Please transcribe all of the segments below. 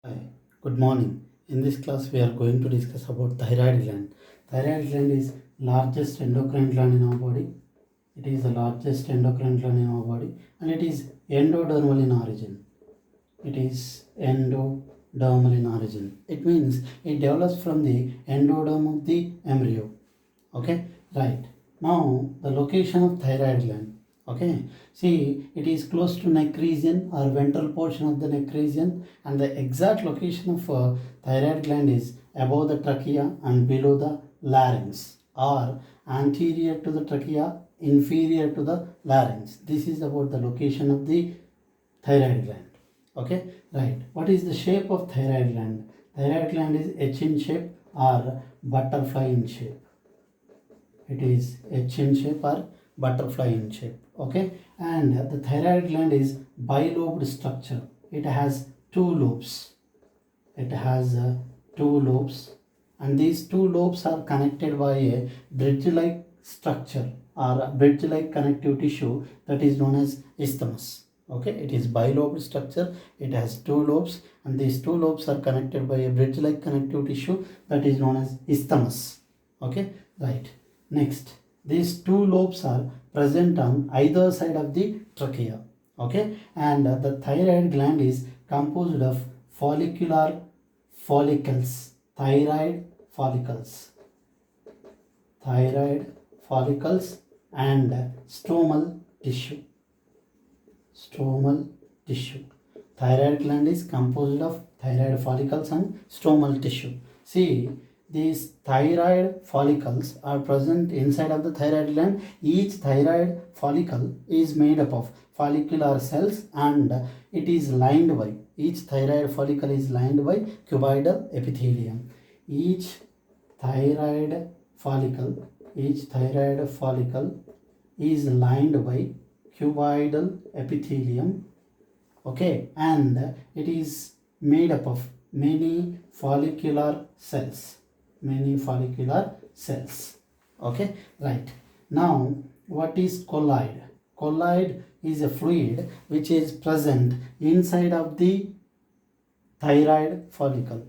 Hi, good morning. In this class, we are going to discuss about thyroid gland. Thyroid gland is largest endocrine gland in our body. It is the largest endocrine gland in our body, and it is endodermal in origin. It is endodermal in origin. It means it develops from the endoderm of the embryo. Okay, right. Now the location of thyroid gland. Okay, see, it is close to neck region or ventral portion of the neck region, and the exact location of thyroid gland is above the trachea and below the larynx, or anterior to the trachea, inferior to the larynx. This is about the location of the thyroid gland. Okay, right. What is the shape of thyroid gland? Thyroid gland is H in shape or butterfly in shape. It is H in shape or butterfly in shape. Okay, and the thyroid gland is bilobed structure. It has two lobes. It has two lobes, and these two lobes are connected by a bridge-like structure or a bridge-like connective tissue that is known as isthmus. Okay, it is bilobed structure. It has two lobes, and these two lobes are connected by a bridge-like connective tissue that is known as isthmus. Okay, right. Next, these two lobes are present on either side of the trachea. Okay, and the thyroid gland is composed of follicular follicles, thyroid follicles, and stromal tissue. Stromal tissue. Thyroid gland is composed of thyroid follicles and stromal tissue. See, these thyroid follicles are present inside of the thyroid gland. Each thyroid follicle is made up of follicular cells, and it is lined by, each thyroid follicle is lined by cuboidal epithelium. Each thyroid follicle, each thyroid follicle is lined by cuboidal epithelium. Okay, and it is made up of many follicular cells. Okay, right. Now, what is colloid? Colloid is a fluid which is present inside of the thyroid follicle,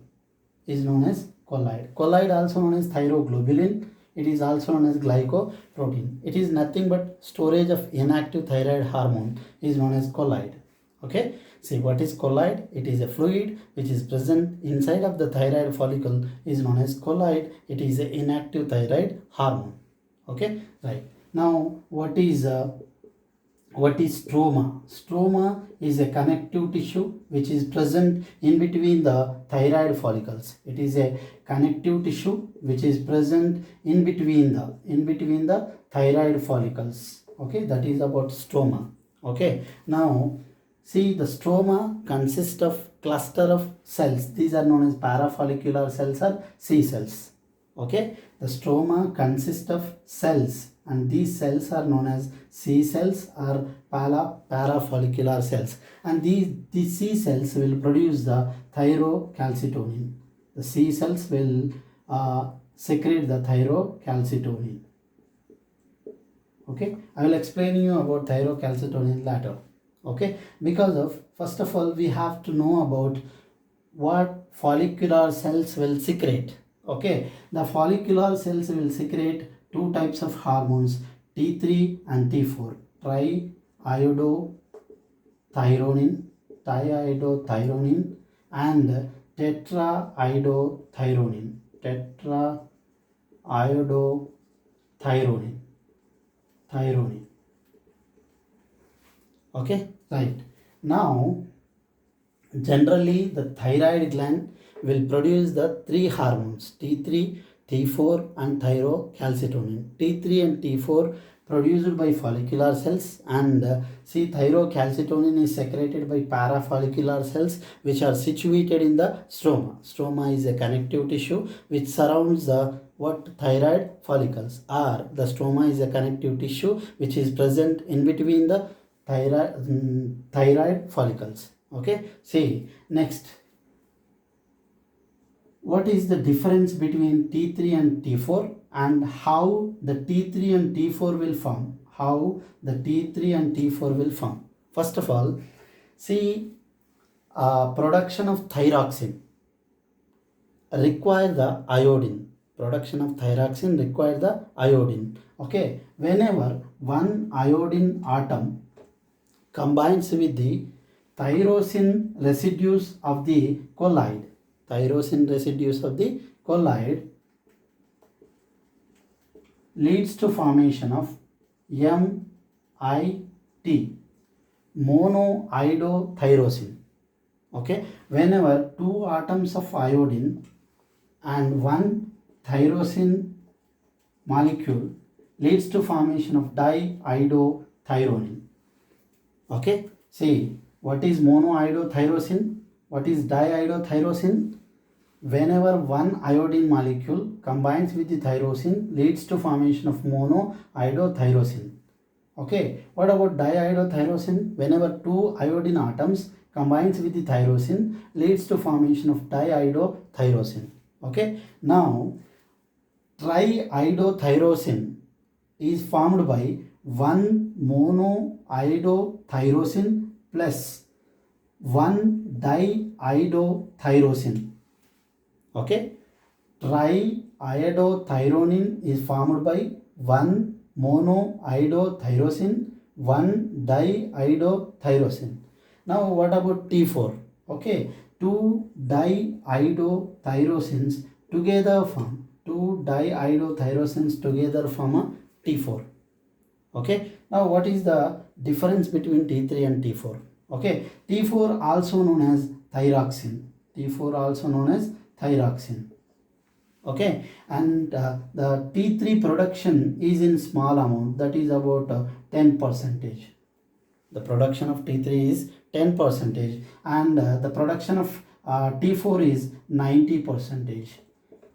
is known as colloid. Colloid, also known as thyroglobulin. It is also known as glycoprotein. It is nothing but storage of inactive thyroid hormone, is known as colloid. Okay, see, what is colloid? It is a fluid which is present inside of the thyroid follicle, is known as colloid. It is an inactive thyroid hormone. Okay, right. Now, what is stroma? Stroma is a connective tissue which is present in between the thyroid follicles. It is a connective tissue which is present in between the thyroid follicles. Okay, that is about stroma. Okay, now see, the stroma consists of cluster of cells. These are known as parafollicular cells or C cells. Okay, the stroma consists of cells, and these cells are known as C cells or parafollicular cells, and these C cells will produce the thyrocalcitonin. The C cells will secrete the thyrocalcitonin. Okay, I will explain you about thyrocalcitonin later. Okay, because of, first of all, we have to know about what follicular cells will secrete. Okay, the follicular cells will secrete two types of hormones, T3 and T4, triiodothyronin and tetraiodothyronin. Okay, right. Now, generally the thyroid gland will produce the three hormones, T3, T4 and thyrocalcitonin. T3 and T4 produced by follicular cells, and see, thyrocalcitonin is secreted by parafollicular cells which are situated in the stroma. Stroma is a connective tissue which surrounds the thyroid follicles, or the stroma is a connective tissue which is present in between the thyroid follicles. Okay, see, next, what is the difference between T3 and T4, and how the T3 and T4 will form? First of all, see, production of thyroxine require the iodine. Production of thyroxine require the iodine. Okay, whenever one iodine atom combines with the tyrosine residues of the colloid, tyrosine residues of the colloid leads to formation of MIT, monoiodotyrosine. Okay, whenever two atoms of iodine and one tyrosine molecule leads to formation of diiodothyronine. Okay, see what is monoiodotyrosine, what is diiodotyrosine. Whenever one iodine molecule combines with the tyrosine leads to formation of monoiodotyrosine. Okay, what about diiodotyrosine? Whenever two iodine atoms combines with the tyrosine leads to formation of diiodotyrosine. Okay, now triiodotyrosine is formed by one monoiodotyrosine plus one diiodotyrosine. Okay, triiodothyronine is formed by one monoiodotyrosine, one diiodotyrosine. Now what about T4? Okay, two diiodotyrosines together form a T4. Okay, now what is the difference between T3 and T4? Okay, T4 also known as thyroxine. T4 also known as thyroxine. Okay, and the T3 production is in small amount, that is about 10%. The production of T3 is 10% and the production of T4 is 90%.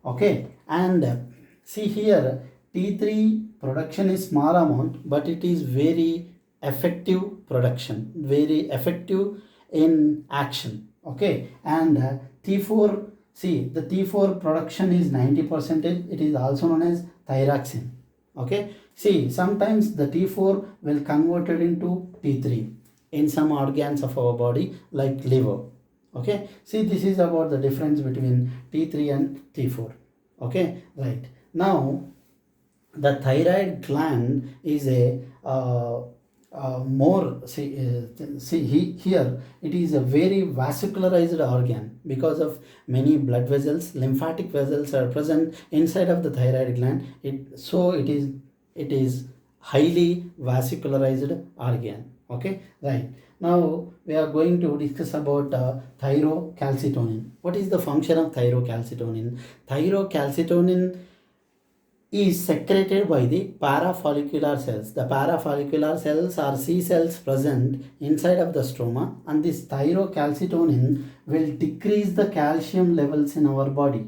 Okay, and see here T3 production is small amount but it is very effective production, very effective in action. Okay, and T4, see the T4 production is 90%, it is also known as thyroxine. Okay, see sometimes the T4 will converted into T3 in some organs of our body like liver. Okay, see this is about the difference between T3 and T4. Okay, right, now the thyroid gland is a more here it is a very vascularized organ because of many blood vessels, lymphatic vessels are present inside of the thyroid gland. It is highly vascularized organ. Okay, right, now we are going to discuss about thyrocalcitonin. What is the function of thyrocalcitonin? Thyrocalcitonin is secreted by the parafollicular cells. The parafollicular cells are C cells present inside of the stroma, and this thyrocalcitonin will decrease the calcium levels in our body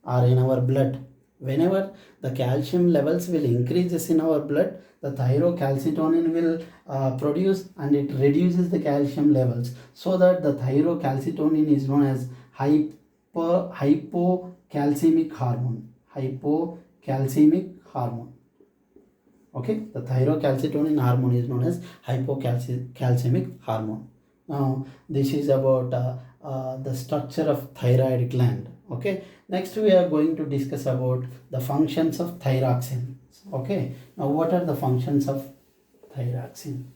or in our blood. Whenever the calcium levels will increases in our blood, the thyrocalcitonin will produce and it reduces the calcium levels, so that the thyrocalcitonin is known as hypocalcemic hormone. Hypocalcemic hormone. Okay, the thyrocalcitonin hormone is known as hypocalcemic hormone. Now this is about the structure of thyroid gland. Okay, next we are going to discuss about the functions of thyroxine. Okay, now what are the functions of thyroxine?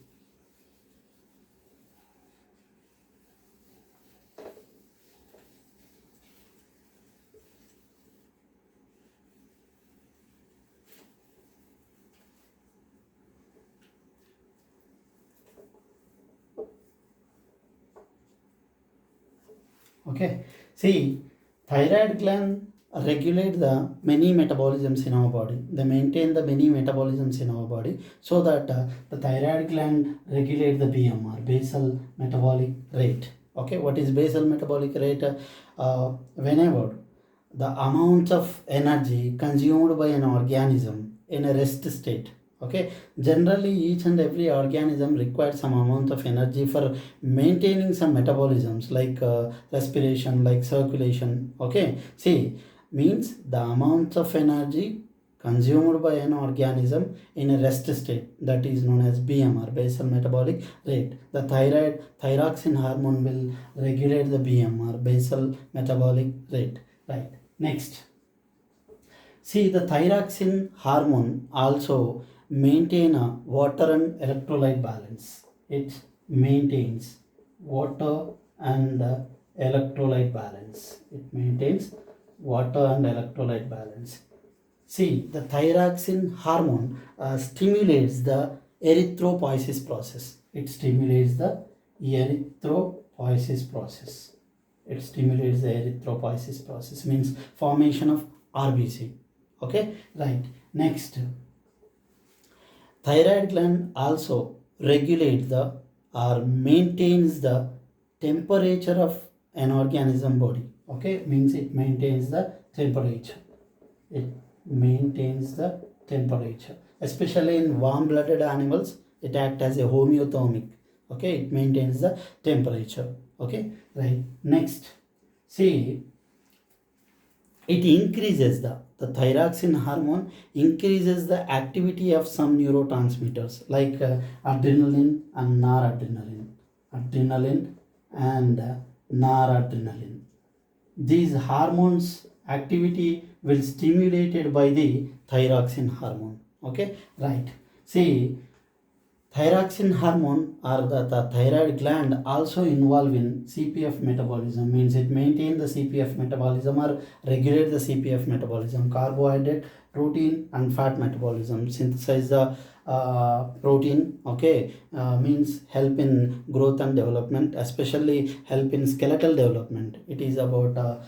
Okay, see thyroid gland regulate the many metabolisms in our body. They maintain the many metabolisms in our body, so that the thyroid gland regulate the BMR, basal metabolic rate. Okay, what is basal metabolic rate? Whenever the amount of energy consumed by an organism in a rest state. Okay, generally each and every organism requires some amount of energy for maintaining some metabolisms like respiration, like circulation. Okay, see, means the amount of energy consumed by an organism in a rest state, that is known as BMR, basal metabolic rate. The thyroxine hormone will regulate the BMR, basal metabolic rate. Right. Next, see, the thyroxine hormone also maintain a water and electrolyte balance. It maintains water and electrolyte balance. It maintains water and electrolyte balance. See, the thyroxine hormone stimulates the erythropoiesis process. It stimulates the erythropoiesis process. It stimulates the erythropoiesis process, means formation of RBC. Okay, right. Next, thyroid gland also regulates the or maintains the temperature of an organism body. Okay, means it maintains the temperature. It maintains the temperature, especially in warm-blooded animals. It acts as a homeothermic. Okay, it maintains the temperature. Okay, right. Next, see, it increases the thyroxine hormone increases the activity of some neurotransmitters like adrenaline and noradrenaline. Adrenaline and noradrenaline. These hormones activity will stimulated by the thyroxine hormone. Okay, right. See, thyroxine hormone or the thyroid gland also involved in CPF metabolism, means it maintain the CPF metabolism or regulate the CPF metabolism, carbohydrate, protein and fat metabolism, synthesize the protein. Okay, means help in growth and development, especially help in skeletal development. It is about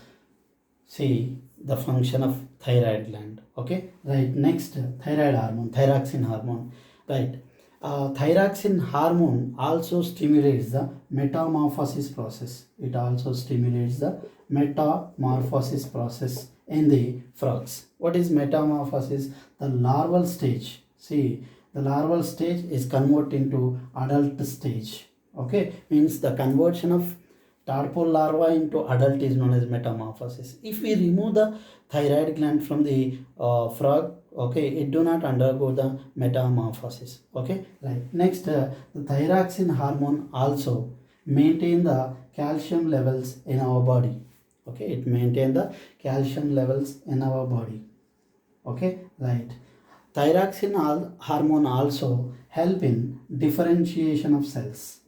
see the function of thyroid gland. Okay, right. Next, thyroid hormone, thyroxine hormone. Right. Thyroxine hormone also stimulates the metamorphosis process. It also stimulates the metamorphosis process in the frogs. What is metamorphosis? The larval stage. See, the larval stage is converted into adult stage. Okay, means the conversion of tadpole larva into adult is known as metamorphosis. If we remove the thyroid gland from the frog, okay, it do not undergo the metamorphosis. Okay, right. Next, the thyroxine hormone also maintain the calcium levels in our body. Okay, it maintain the calcium levels in our body. Okay, right. Thyroxine hormone also help in differentiation of cells.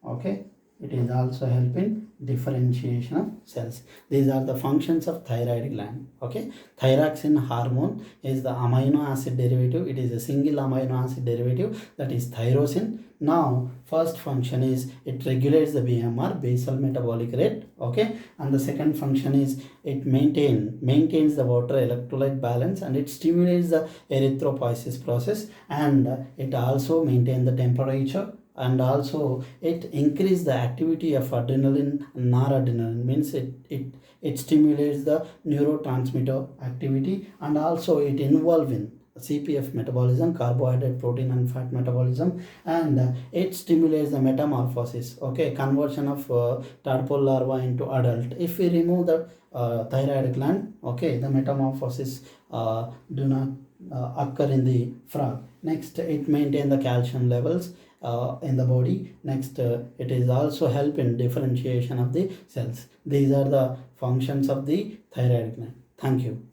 Okay, it is also helping differentiation of cells. These are the functions of thyroid gland. Okay, thyroxine hormone is the amino acid derivative. It is a single amino acid derivative, that is tyrosine. Now first function is it regulates the BMR, basal metabolic rate. Okay, and the second function is it maintains the water electrolyte balance, and it stimulates the erythropoiesis process, and it also maintains the temperature, and also it increase the activity of adrenaline and noradrenaline, means it stimulates the neurotransmitter activity, and also it involve in CPF metabolism, carbohydrate, protein and fat metabolism, and it stimulates the metamorphosis. Okay, conversion of tadpole larva into adult. If we remove the thyroid gland, okay, the metamorphosis do not occur in the frog. Next, it maintain the calcium levels in the body. Next, it is also help in differentiation of the cells. These are the functions of the thyroid gland. Thank you.